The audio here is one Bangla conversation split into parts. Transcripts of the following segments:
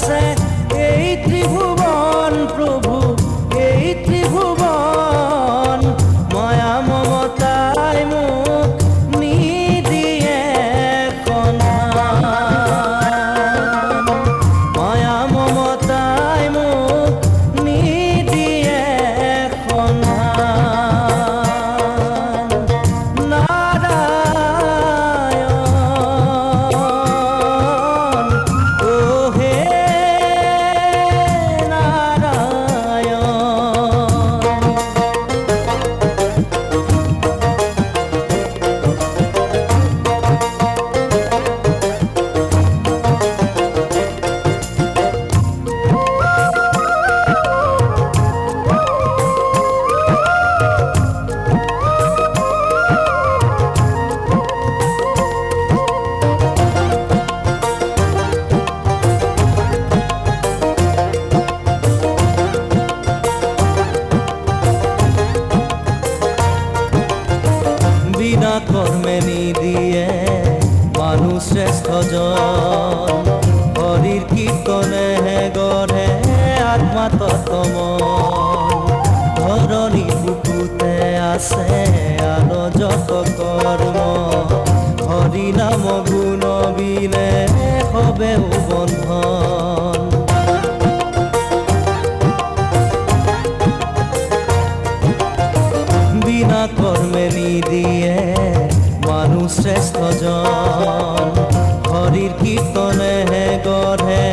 আছে এই ত্রিভুবন প্রভু, এই ত্রিভুবন মায়া মমতায় মুখ নিদিয়ে কন্যান, মায়া মমতায় মুখ নিদিয়ে কন্যান। নারায়ণ ও হে বিনা কর্মে নিদিয়ে মানুষ শ্রেষ্ঠ জন, হরির কীর্তনে গঢ়ে আত্মা তত্ত্বমন। ধৰণী বুকুতে আছে আনো যত কৰ্ম, হৰি নাম গুণ বিনে হবেও বন্ধন। বিনা কর্মে নিদিয়ে মানুষ শ্রেষ্ঠ জন, হরির কীর্তনে গঢ়ে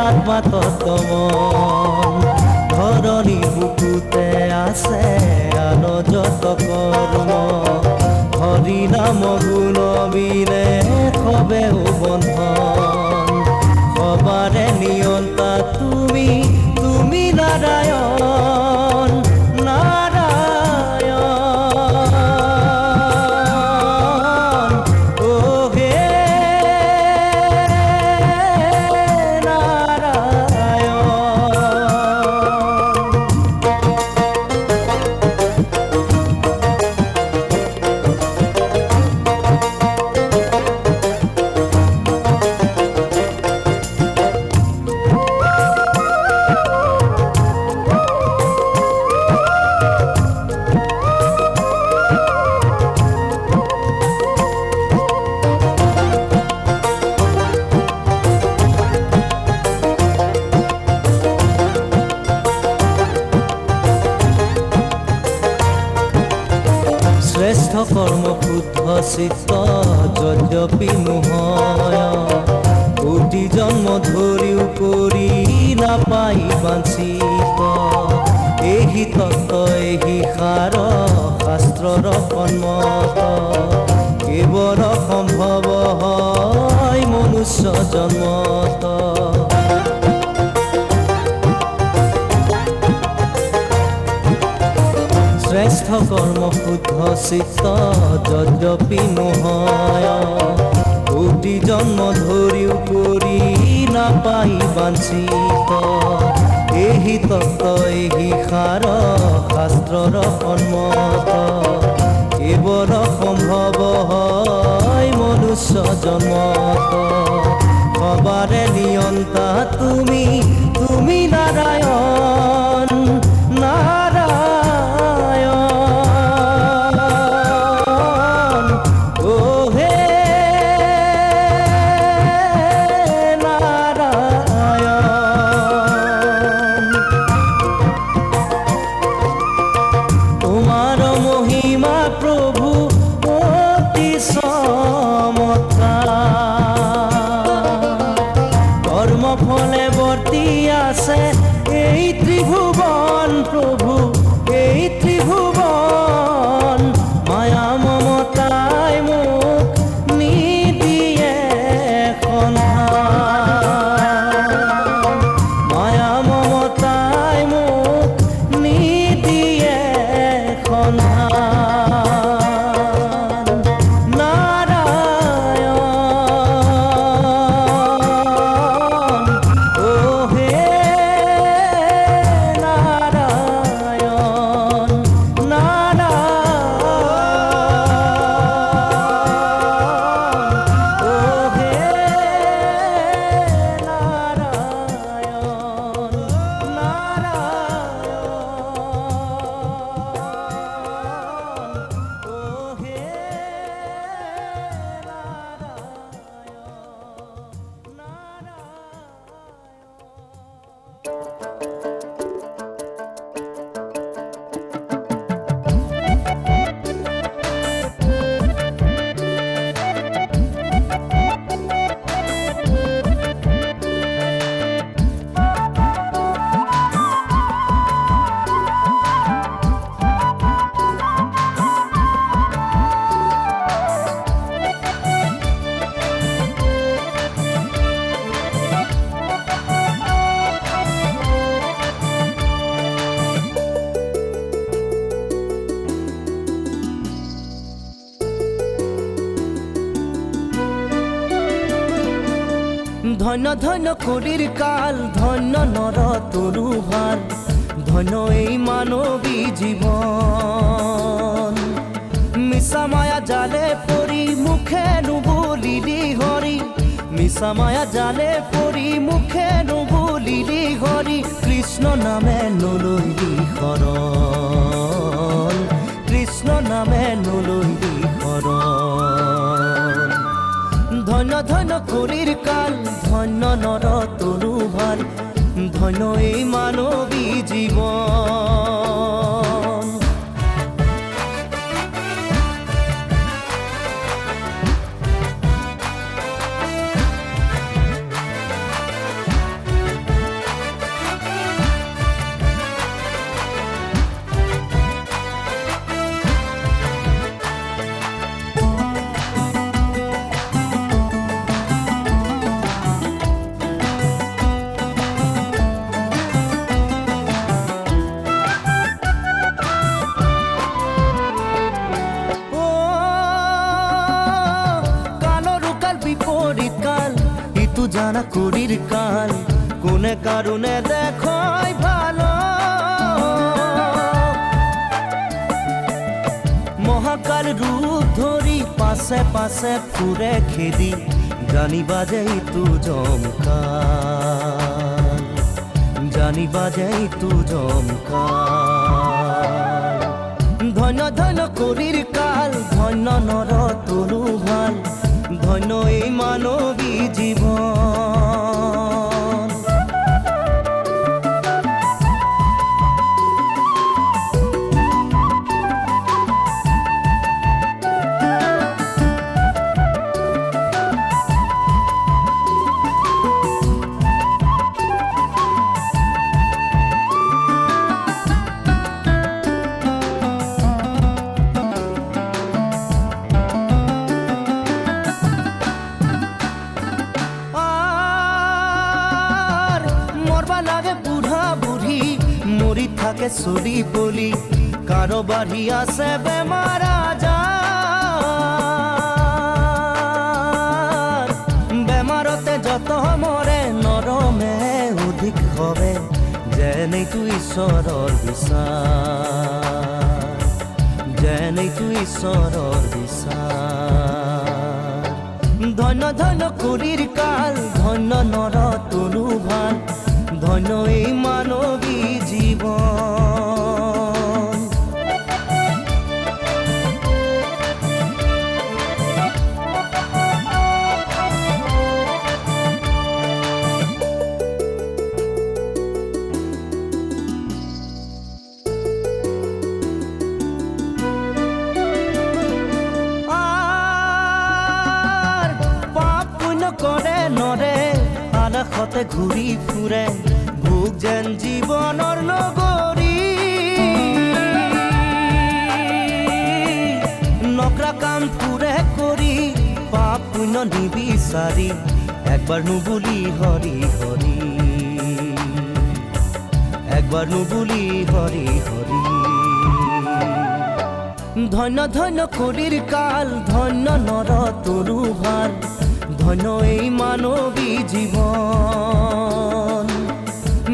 আত্মা তত্ত্বমন। ধৰণী বুকুতে আছে আনো যত কৰ্ম, হৰি নাম গুণ বিনে হবেও বন্ধন। সবাৰে নিয়ন্তা তুমি, তুমি নাৰায়ণ, নারায়ণ ও হে নারায়ণ। শ্রেষ্ঠ কর্ম শুদ্ধ চিত্ত যদ্যপি নহয়, কোটি জন্ম ধৰিও কৰি নাপাই বাঞ্ছিত। এই তত্ত্ব এই সাৰ শাস্ত্ৰৰ সন্মত, কেৱল সম্ভৱ হয় মনুষ্য জন্মত। শ্রেষ্ঠ কর্ম শুদ্ধ চিত্ত যদ্যপি নহয়, কোটি জন্ম ধৰিও কৰি নাপাই বাঞ্ছিত। এই তত্ত্ব এই সাৰ শাস্ত্ৰৰ সন্মত, কেৱল সম্ভৱ হয় মনুষ্য জন্মত। সবাৰে নিয়ন্তা তুমি, তুমি নাৰায়ণ, নারায়ণ ও হে নারায়ণ। তোমার মহিমা প্রভু অতি চমৎকার, কর্মফলে বর্তি আছে এই ত্রিভুবন প্রভু, এই ত্রিভুবন মায়া মমতায় মুখ নিদিয়ে কন্যান, মায়া মমতায় মুখ নিদিয়ে কন্যান। নারায়ণ ও হে নারায়ণ। ধন্য ধন্য কলির কাল, ধন্য নৰ তৰু ভাল, ধন্য এই মানৱী জীৱন। মিছা মায়া জালে পৰি মুখে নুবুলিলি হৰি, মিছা মায়া জালে পৰি মুখে নুবুলিলি হৰি, কৃষ্ণ নামে নলৈলি শৰণ, কৃষ্ণ নামে নলৈলি শৰণ। ধন্য ধন্য কলিৰ কাল, ধন্য নৰ তৰু ভাল, ধন্য এই মানৱী জীৱন। জানা কলির কাল, কোনে কারণে দেখই ভালো, মহাকাল রূপ ধরি পাশে পাশে ফুরে খেদি, জানি বাজেই তু জমকাল, জানি বাজেই তু জমকাল। ধন্য ধন্য কলির কাল, ধন্য নৰ তৰু ভাল, ধন্য এই মানৱী জীৱন। মৰি থাকে চলি বলি, কাৰো বাঢ়ি আছে বেমাৰ আজাৰ, বেমাৰতে যত মৰে নৰমে অধিক হবে, যেনেইটো ঈশ্বৰৰ বিচাৰ, যেনেইটো ঈশ্বৰৰ বিচাৰ। ধন্য ধন্য কলিৰ কাল, ধন্য নৰ তৰু ভাল, ধন্য এই মানৱী জীৱন। পাপ পুণ্য কৰে নৰে, আলাসতে ঘূৰি ফুৰে, ভোগ যেন জীৱনৰ নগৰী, নকৰা কাম ফুৰে কৰি, পাপ পুণ্য নিবিচাৰি, একবাৰ নুবুলি হৰি হৰি, একবাৰ নুবুলি হৰি হৰি। ধন্য ধন্য কলিৰ কাল, ধন্য নৰ তৰু ভাল, ধন্য এই মানৱী জীৱন।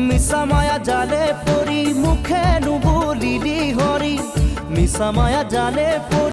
মিছা মায়া জালে পৰি মুখে নুবুলিলি হৰি, মিছা মায়া জালে পৰি